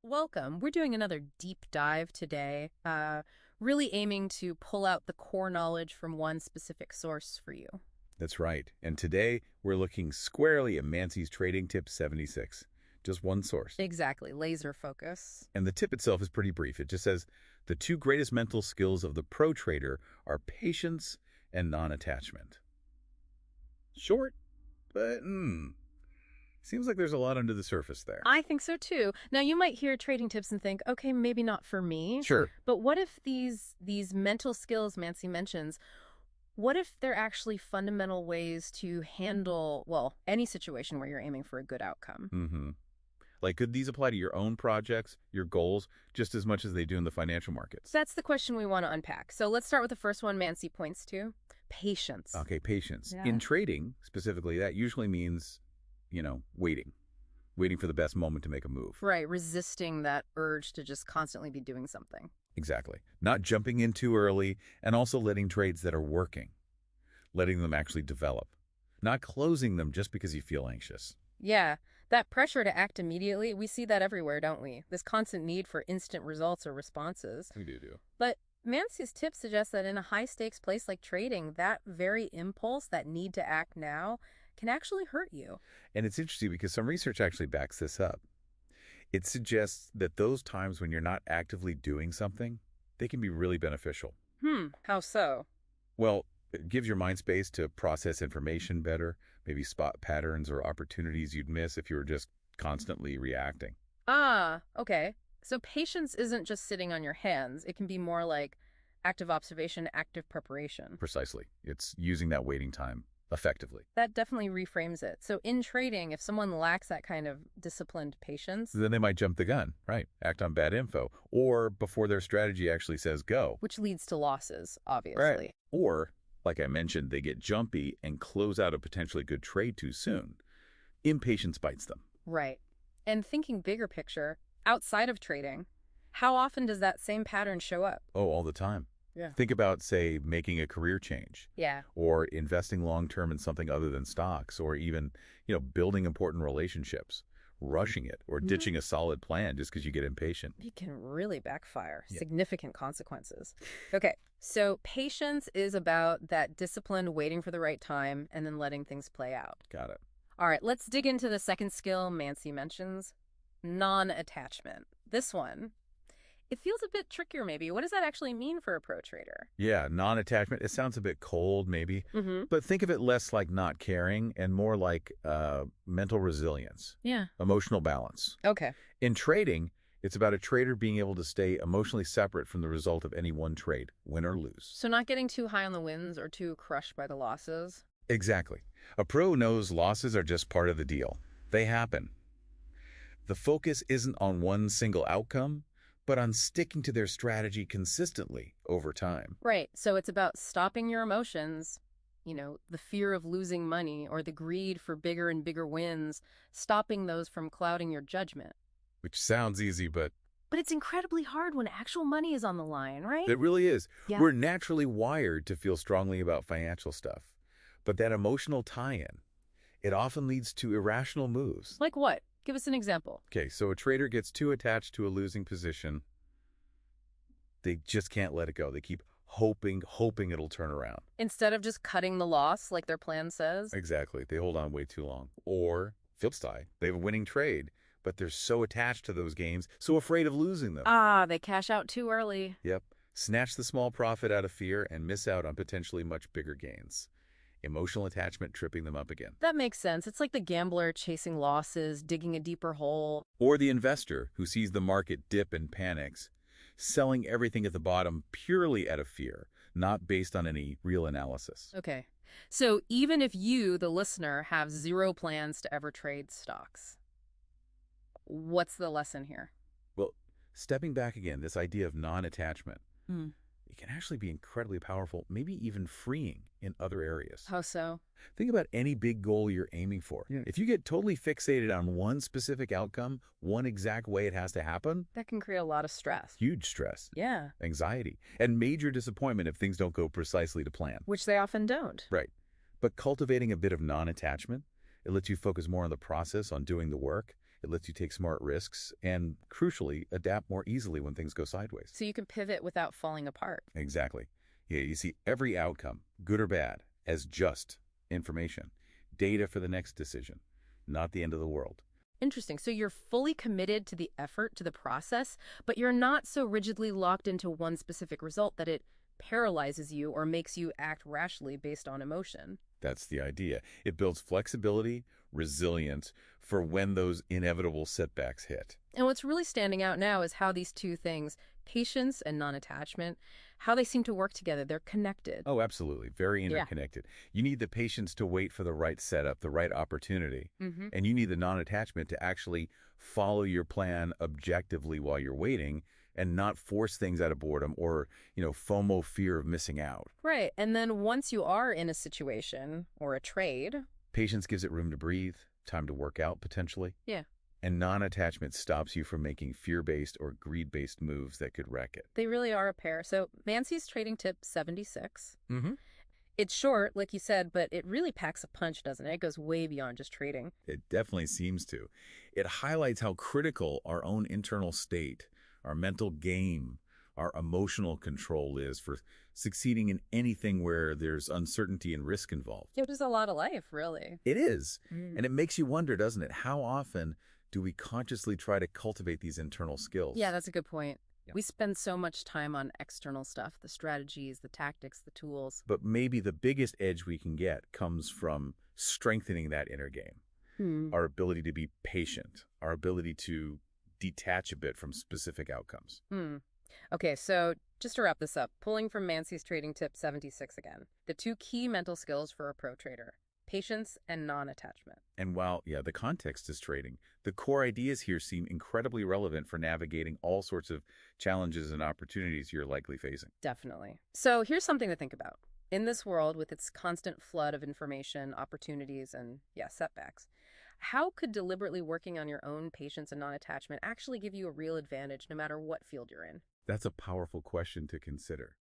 Welcome. We're doing another deep dive today, really aiming to pull out the core knowledge from one specific source for you. That's right. And today, we're looking squarely at Mansi's Trading Tip 76. Just one source. Exactly, laser focus. And the tip itself is pretty brief. It just says, the two greatest mental skills of the pro trader are patience and non-attachment. Short, but seems like there's a lot under the surface there. I think so too. Now, you might hear trading tips and think, okay, maybe not for me. Sure. But what if these mental skills Mansi mentions, what if they're actually fundamental ways to handle, well, any situation where you're aiming for a good outcome? Like, could these apply to your own projects, your goals, just as much as they do in the financial markets? That's the question we want to unpack. So let's start with the first one Mansi points to, patience. Okay, patience. Yeah. In trading, specifically, that usually means, waiting. Waiting for the best moment to make a move. Right, resisting that urge to just constantly be doing something. Exactly. Not jumping in too early, and also letting trades that are working, letting them actually develop. Not closing them just because you feel anxious. Yeah, that pressure to act immediately, we see that everywhere, don't we? This constant need for instant results or responses. We do. But Mansi's tip suggests that in a high-stakes place like trading, that very impulse, that need to act now, can actually hurt you. And it's interesting because some research actually backs this up. It suggests that those times when you're not actively doing something, they can be really beneficial. How so? Well, it gives your mind space to process information better, maybe spot patterns or opportunities you'd miss if you were just constantly reacting. Ah, okay. So patience isn't just sitting on your hands. It can be more like active observation, active preparation. Precisely. It's using that waiting time effectively. That definitely reframes it. So in trading, if someone lacks that kind of disciplined patience, Then they might jump the gun, right? Act on bad info, or before their strategy actually says go. which leads to losses, obviously. Or, like I mentioned, they get jumpy and close out a potentially good trade too soon. Impatience bites them. Right. And thinking bigger picture, outside of trading, how often does that same pattern show up? Oh, all the time. Yeah. Think about, say, making a career change, Yeah. or investing long-term in something other than stocks, or even, building important relationships, rushing it, or ditching a solid plan just because you get impatient. It can really backfire. Yeah. Significant consequences. Okay. So patience is about that disciplined waiting for the right time and then letting things play out. Got it. All right, let's dig into the second skill Mansi mentions, non-attachment. This one, it feels a bit trickier maybe. What does that actually mean for a pro trader? Yeah, non-attachment, it sounds a bit cold maybe, Mm-hmm. but think of it less like not caring and more like mental resilience, Yeah. emotional balance. Okay. In trading, it's about a trader being able to stay emotionally separate from the result of any one trade, win or lose. So not getting too high on the wins or too crushed by the losses. Exactly. A pro knows losses are just part of the deal. They happen. The focus isn't on one single outcome, but on sticking to their strategy consistently over time. Right. So it's about stopping your emotions, the fear of losing money or the greed for bigger and bigger wins, stopping those from clouding your judgment. Which sounds easy, but But it's incredibly hard when actual money is on the line, right? it really is. Yeah. We're naturally wired to feel strongly about financial stuff. But that emotional tie-in, it often leads to irrational moves. Like what? Give us an example. Okay, so a trader gets too attached to a losing position. They just can't let it go. They keep hoping it'll turn around. Instead of just cutting the loss like their plan says. Exactly. They hold on way too long. Or, flip side, they have a winning trade, but they're so attached to those gains, so afraid of losing them. Ah, they cash out too early. Yep. Snatch the small profit out of fear and miss out on potentially much bigger gains. Emotional attachment tripping them up again. That makes sense. It's like the gambler chasing losses, digging a deeper hole. Or the investor who sees the market dip and panics, selling everything at the bottom purely out of fear, not based on any real analysis. Okay. So even if you, the listener, have zero plans to ever trade stocks, what's the lesson here? Well, stepping back again, this idea of non-attachment, it can actually be incredibly powerful, maybe even freeing in other areas. How so? Think about any big goal you're aiming for. Yeah. If you get totally fixated on one specific outcome, one exact way it has to happen, That can create a lot of stress. huge stress, Yeah. anxiety, and major disappointment if things don't go precisely to plan. Which they often don't. Right. But cultivating a bit of non-attachment, it lets you focus more on the process, on doing the work. It lets you take smart risks and, crucially, adapt more easily when things go sideways. So you can pivot without falling apart. Exactly. Yeah, you see every outcome, good or bad, as just information, data for the next decision, not the end of the world. Interesting. So you're fully committed to the effort, to the process, but you're not so rigidly locked into one specific result that it paralyzes you or makes you act rashly based on emotion. That's the idea. It builds flexibility, resilience for when those inevitable setbacks hit. And what's really standing out now is how these two things, patience and non-attachment, how they seem to work together. They're connected. Oh, absolutely. Very Yeah. interconnected. You need the patience to wait for the right setup, the right opportunity. Mm-hmm. And you need the non-attachment to actually follow your plan objectively while you're waiting and not force things out of boredom or, FOMO, fear of missing out. Right. And then once you are in a situation or a trade, Patience gives it room to breathe, time to work out potentially. yeah, And non-attachment stops you from making fear-based or greed-based moves that could wreck it. they really are a pair. So Mansi's trading tip 76. Mm-hmm. It's short, like you said, but it really packs a punch, doesn't it? It goes way beyond just trading. It definitely seems to. It highlights how critical our own internal state, our mental game, our emotional control is for succeeding in anything where there's uncertainty and risk involved. It was a lot of life, really. It is. Mm. And it makes you wonder, doesn't it? How often do we consciously try to cultivate these internal skills? Yeah, that's a good point. Yeah. We spend so much time on external stuff, the strategies, the tactics, the tools. But maybe the biggest edge we can get comes from strengthening that inner game. Our ability to be patient, our ability to detach a bit from specific outcomes. Okay, so just to wrap this up, pulling from Mansi's trading tip 76 again, the two key mental skills for a pro trader, patience and non-attachment. And while, the context is trading, the core ideas here seem incredibly relevant for navigating all sorts of challenges and opportunities you're likely facing. Definitely. So here's something to think about. In this world with its constant flood of information, opportunities, and, setbacks, how could deliberately working on your own patience and non-attachment actually give you a real advantage no matter what field you're in? That's a powerful question to consider.